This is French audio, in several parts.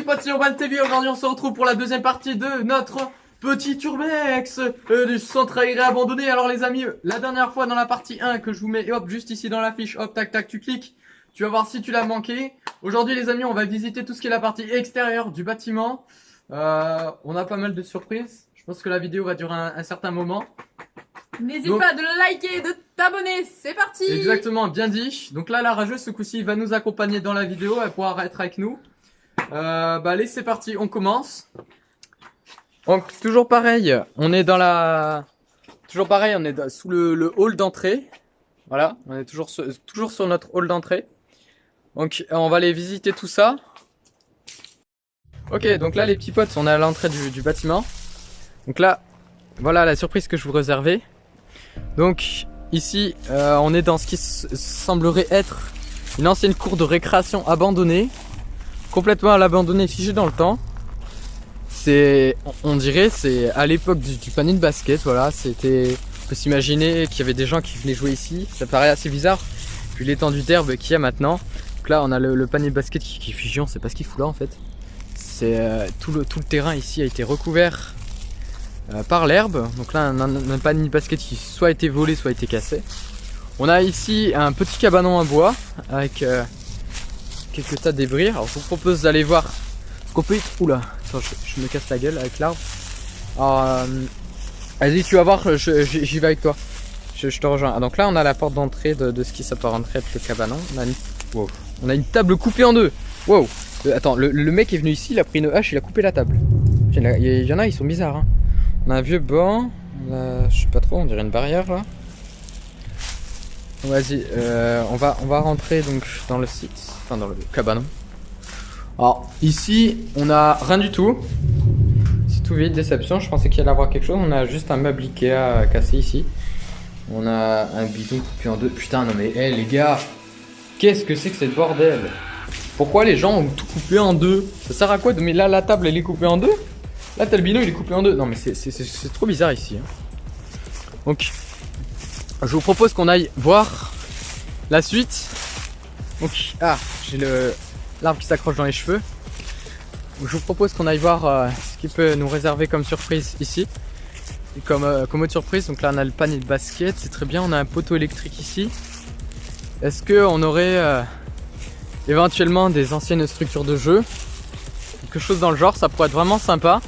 potes, c'est Urban TV. Aujourd'hui on se retrouve pour la deuxième partie de notre petit urbex du centre aéré abandonné. Alors les amis, la dernière fois dans la partie 1 que je vous mets hop juste ici dans la fiche, hop tac tac tu cliques, tu vas voir si tu l'as manqué. Aujourd'hui les amis, on va visiter tout ce qui est la partie extérieure du bâtiment. On a pas mal de surprises. Je pense que la vidéo va durer un certain moment. N'hésite pas de liker et de t'abonner, c'est parti. Exactement, bien dit. Donc là la rageuse ce coup-ci va nous accompagner dans la vidéo, elle pourra être avec nous. Allez c'est parti, on commence. Donc toujours pareil, on est dans la... Toujours pareil, on est sous le hall d'entrée. Voilà, on est toujours sur notre hall d'entrée. Donc on va aller visiter tout ça. Ok, donc là les petits potes, on est à l'entrée du bâtiment. Donc là, voilà la surprise que je vous réservais. Donc ici, on est dans ce qui semblerait être une ancienne cour de récréation abandonnée. Complètement à l'abandonner, figé dans le temps. On dirait, c'est à l'époque du panier de basket, voilà. C'était, on peut s'imaginer qu'il y avait des gens qui venaient jouer ici. Ça paraît assez bizarre, vu l'étendue d'herbe qu'il y a maintenant. Donc là, on a le panier de basket qui est figé, on sait pas ce qu'il fout là en fait. C'est tout le terrain ici a été recouvert par l'herbe. Donc là, on a un panier de basket qui soit a été volé, soit a été cassé. On a ici un petit cabanon en bois avec quelques tas de débris. Alors je vous propose d'aller voir ce qu'on peut y trouver. Oula, attends, je me casse la gueule avec l'arbre. Alors vas-y, tu vas voir, j'y vais avec toi. Je te rejoins. Ah, donc là on a la porte d'entrée de ce qui s'apparenterait être le cabanon. On a une table coupée en deux. Wow. Attends, le mec est venu ici, il a pris une hache, il a coupé la table. Il y en a, ils sont bizarres hein. On a un vieux banc, je sais pas trop, on dirait une barrière là. Vas-y, on va rentrer donc dans le site, enfin dans le cabanon. Alors ici, on a rien du tout. C'est tout vide, déception. Je pensais qu'il allait avoir quelque chose. On a juste un meuble Ikea cassé ici. On a un bidon coupé en deux. Putain, non mais les gars, qu'est-ce que c'est que cette bordel? Pourquoi les gens ont tout coupé en deux? Ça sert à quoi de... Mais là, la table elle est coupée en deux. Là, t'as le bidon, il est coupé en deux. Non mais c'est trop bizarre ici. Donc, je vous propose qu'on aille voir la suite. Donc, j'ai l'arbre qui s'accroche dans les cheveux. Donc, je vous propose qu'on aille voir ce qu'il peut nous réserver comme surprise ici. Et comme autre surprise, donc là on a le panier de basket, c'est très bien. On a un poteau électrique ici. Est-ce qu'on aurait éventuellement des anciennes structures de jeu? Quelque chose dans le genre, ça pourrait être vraiment sympa.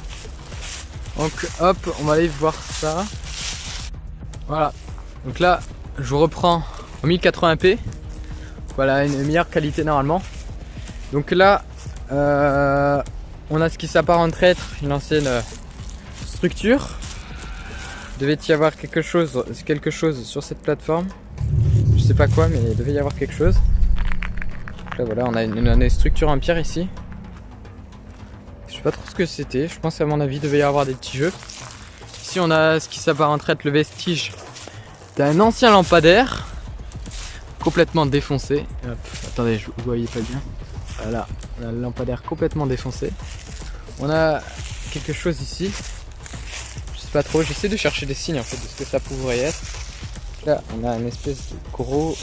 Donc hop, on va aller voir ça. Voilà. Donc là, je vous reprends en 1080p. Voilà, une meilleure qualité normalement. Donc là, on a ce qui s'apparenterait être une ancienne structure. Il devait y avoir quelque chose sur cette plateforme. Je sais pas quoi, mais il devait y avoir quelque chose. Donc là, voilà, on a une structure en pierre ici. Je sais pas trop ce que c'était. Je pense qu'à mon avis, il devait y avoir des petits jeux. Ici, on a ce qui s'apparenterait être le vestige d'un ancien lampadaire complètement défoncé. Hop, attendez, vous voyez pas bien. Voilà, on a le lampadaire complètement défoncé. On a quelque chose ici. Je sais pas trop, j'essaie de chercher des signes en fait de ce que ça pourrait être. Là, on a une espèce de gros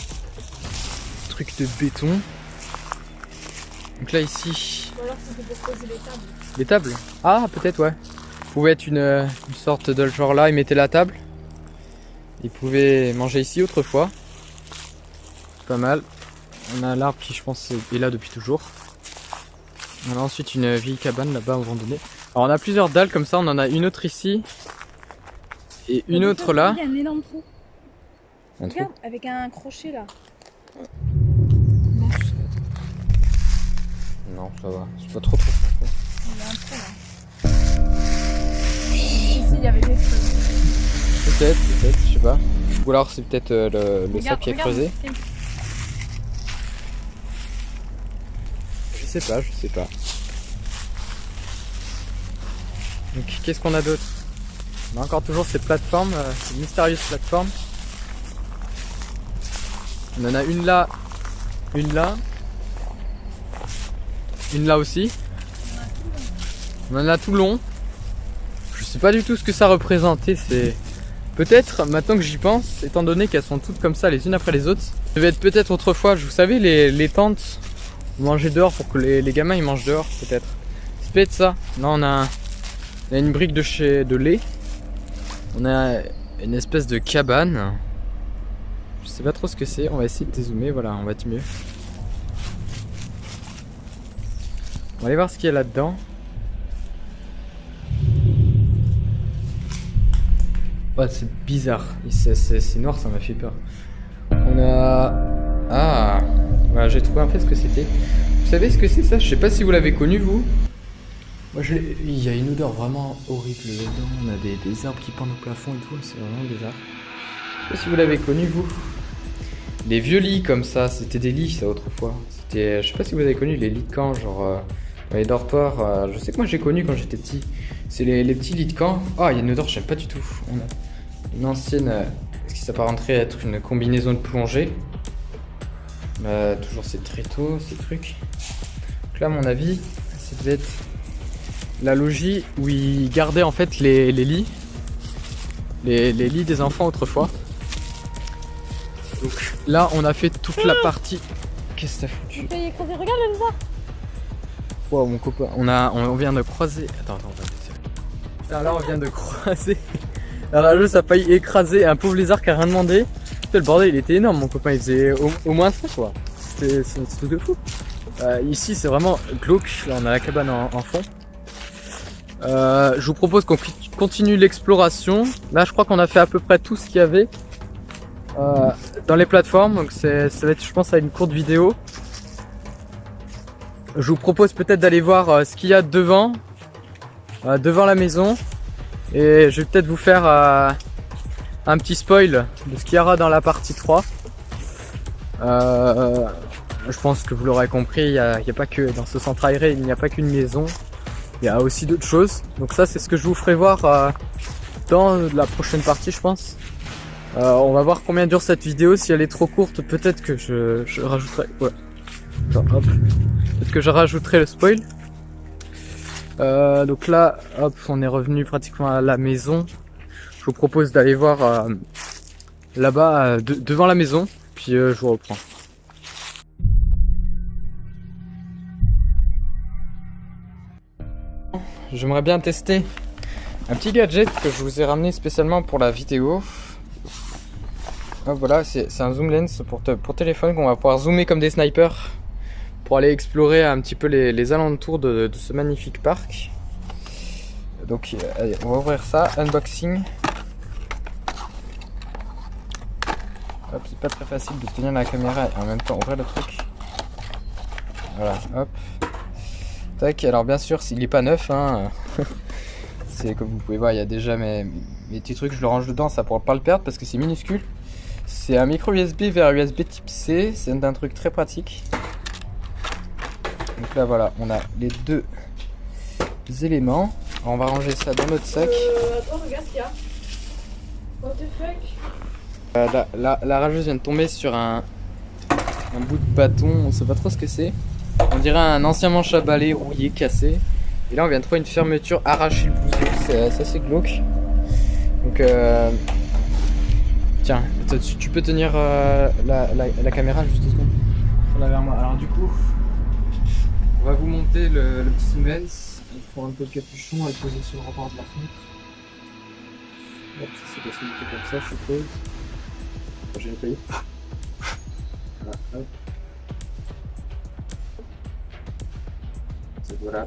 truc de béton. Donc là ici. Ou alors c'était pour poser les tables. Les tables? Ah, peut-être ouais. Pouvait être une sorte de genre là, ils mettaient la table. Ils pouvaient manger ici autrefois. Pas mal. On a l'arbre qui je pense est là depuis toujours. On a ensuite une vieille cabane là-bas abandonnée. Alors on a plusieurs dalles comme ça, on en a une autre ici. Et une autre là. Il y a un énorme trou. Un trou. Regarde, avec un crochet là. Non, ça va. C'est pas trop. Il y a un trou là. Ici, il y avait quelque chose. Peut-être, je sais pas. Ou alors c'est peut-être le sac qui est creusé. Je sais pas. Donc qu'est-ce qu'on a d'autre? On a encore toujours ces plateformes, ces mystérieuses plateformes. On en a une là, une là aussi. On en a tout long. Je sais pas du tout ce que ça représentait. C'est peut-être, maintenant que j'y pense, étant donné qu'elles sont toutes comme ça les unes après les autres, ça devait être peut-être autrefois, vous savez, les tentes, manger dehors pour que les gamins ils mangent dehors peut-être. suspect de ça. Là on a une brique de lait. On a une espèce de cabane. Je sais pas trop ce que c'est. On va essayer de dézoomer. Voilà, on va être mieux. On va aller voir ce qu'il y a là-dedans. Ouais, c'est bizarre. C'est noir, ça m'a fait peur. On a... Ah, voilà, j'ai trouvé en fait ce que c'était. Vous savez ce que c'est ça? Je sais pas si vous l'avez connu vous. Moi, il y a une odeur vraiment horrible là-dedans. On a des arbres qui pendent au plafond et tout. C'est vraiment bizarre. Je sais pas si vous l'avez connu vous. Les vieux lits comme ça, c'était des lits ça autrefois. C'était, je sais pas si vous avez connu les lits de camp, genre dans les dortoirs. Je sais que moi j'ai connu quand j'étais petit. C'est les petits lits de camp. Oh, il y a une odeur, j'aime pas du tout. On a une ancienne, ce qui s'apparenterait à être une combinaison de plongée. Toujours ces tréteaux, ces trucs. Donc là, à mon avis, ça devait être la logis où ils gardaient en fait les lits. Les lits des enfants autrefois. Donc là, on a fait toute la partie. Qu'est-ce que t'as foutu? Tu peux y écraser, regarde le lézard. Wow, mon copain, on vient de croiser. Attends, on va descendre. Alors là, on vient de croiser. Alors là, ça a failli écraser un pauvre lézard qui a rien demandé. Putain, le bordel, il était énorme, mon copain. Il faisait au moins ça, quoi. C'est un truc de fou. Ici, c'est vraiment glauque. Là, on a la cabane en fond. Je vous propose qu'on continue l'exploration. Là, je crois qu'on a fait à peu près tout ce qu'il y avait dans les plateformes. Donc, ça va être, je pense, à une courte vidéo. Je vous propose peut-être d'aller voir ce qu'il y a devant la maison. Et je vais peut-être vous faire un petit spoil de ce qu'il y aura dans la partie 3. Je pense que vous l'aurez compris, il y a pas que dans ce centre aéré, il n'y a pas qu'une maison. Il y a aussi d'autres choses. Donc ça, c'est ce que je vous ferai voir dans la prochaine partie, je pense. On va voir combien dure cette vidéo. Si elle est trop courte, peut-être que je rajouterai... Ouais. Genre, hop. Peut-être que je rajouterai le spoil. Donc là, hop, on est revenu pratiquement à la maison. Je vous propose d'aller voir là-bas, devant la maison. Puis je vous reprends. J'aimerais bien tester un petit gadget que je vous ai ramené spécialement pour la vidéo. Hop, voilà, c'est un zoom lens pour téléphone qu'on va pouvoir zoomer comme des snipers pour aller explorer un petit peu les alentours de ce magnifique parc. Donc allez, on va ouvrir ça, unboxing. Hop, c'est pas très facile de tenir la caméra et en même temps ouvrir le truc. Voilà, hop. Tac, alors bien sûr, s'il n'est pas neuf, hein, c'est comme vous pouvez voir, il y a déjà mes petits trucs, je le range dedans, ça pourra pas le perdre parce que c'est minuscule. C'est un micro USB vers USB type C, c'est un truc très pratique. Donc là voilà, on a les deux éléments. Alors, on va ranger ça dans notre sac. Attends, regarde ce qu'il y a. What the fuck? La rageuse vient de tomber sur un bout de bâton, on sait pas trop ce que c'est. On dirait un ancien manche à balai rouillé, cassé. Et là on vient de trouver une fermeture arrachée le bouton, c'est assez glauque. Donc tiens, tu peux tenir la caméra juste 2 secondes. Voilà vers moi. Alors du coup, on va vous monter le petit zoom lens. On prend un peu le capuchon, on va le poser sur le rebord de la fenêtre. Hop, ça doit se monter comme ça, je suppose. J'ai nettoyé. Voilà, hop. Voilà.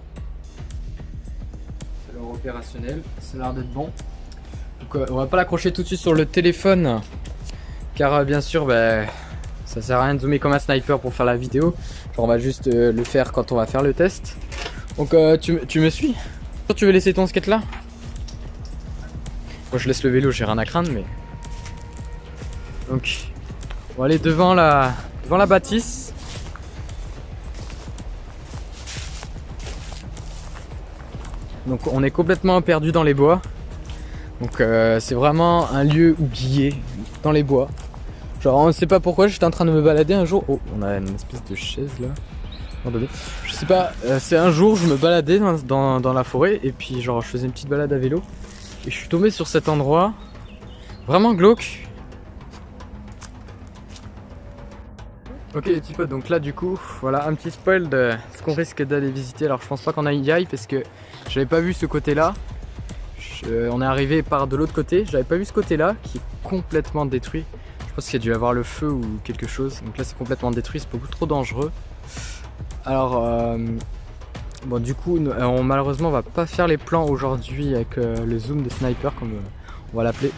C'est alors opérationnel, ça a l'air d'être bon. Donc on va pas l'accrocher tout de suite sur le téléphone. Car bien sûr, ça sert à rien de zoomer comme un sniper pour faire la vidéo. Genre on va juste le faire quand on va faire le test. Donc tu me suis? Tu veux laisser ton skate là? Moi je laisse le vélo, j'ai rien à craindre mais... Donc on va aller devant la bâtisse. Donc on est complètement perdu dans les bois. Donc c'est vraiment un lieu oublié dans les bois. Genre on ne sait pas pourquoi, j'étais en train de me balader un jour. Oh, on a une espèce de chaise là. Je sais pas, c'est un jour je me baladais dans la forêt et puis genre je faisais une petite balade à vélo. Et je suis tombé sur cet endroit vraiment glauque. Ok les petits potes, donc là du coup, voilà un petit spoil de ce qu'on risque d'aller visiter. Alors je pense pas qu'on y aille parce que j'avais pas vu ce côté-là. On est arrivé par de l'autre côté, j'avais pas vu ce côté-là qui est complètement détruit. Je pense qu'il y a dû avoir le feu ou quelque chose. Donc là c'est complètement détruit, c'est beaucoup trop dangereux. Alors bon du coup, malheureusement on va pas faire les plans aujourd'hui avec le zoom de sniper comme on va l'appeler.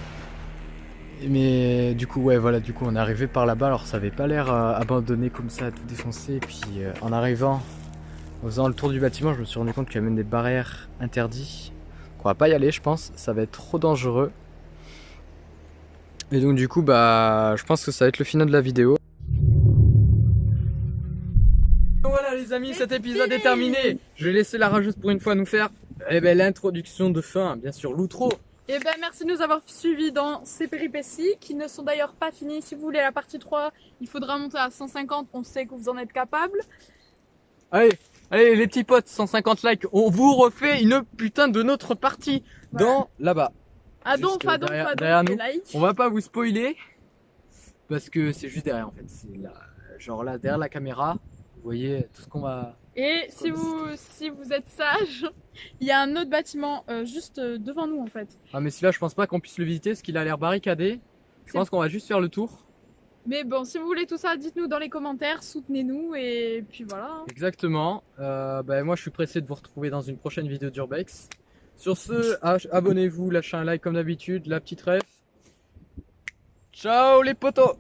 Mais du coup ouais voilà, du coup on est arrivé par là-bas, alors ça avait pas l'air abandonné comme ça, tout défoncé. Et puis en arrivant, en faisant le tour du bâtiment, je me suis rendu compte qu'il y a même des barrières interdites. On va pas y aller je pense, ça va être trop dangereux. Et donc du coup bah je pense que ça va être le final de la vidéo. Voilà les amis, cet épisode est terminé. Je vais laisser la rageuse pour une fois nous faire l'introduction de fin, bien sûr l'outro. Et ben merci de nous avoir suivis dans ces péripéties qui ne sont d'ailleurs pas finies. Si vous voulez la partie 3, il faudra monter à 150, on sait que vous en êtes capables. Allez les petits potes, 150 likes, on vous refait une putain de notre partie dans là-bas. Derrière nous. Like. On va pas vous spoiler parce que c'est juste derrière en fait. C'est là, genre là derrière la caméra, vous voyez tout ce qu'on va. Et si vous êtes sage, il y a un autre bâtiment juste devant nous en fait. Ah mais celui-là je pense pas qu'on puisse le visiter parce qu'il a l'air barricadé. Je pense qu'on va juste faire le tour. Mais bon, si vous voulez tout ça, dites-nous dans les commentaires, soutenez-nous et puis voilà. Exactement. Moi je suis pressé de vous retrouver dans une prochaine vidéo d'Urbex. Sur ce, abonnez-vous, lâchez un like comme d'habitude, la petite ref. Ciao les potos!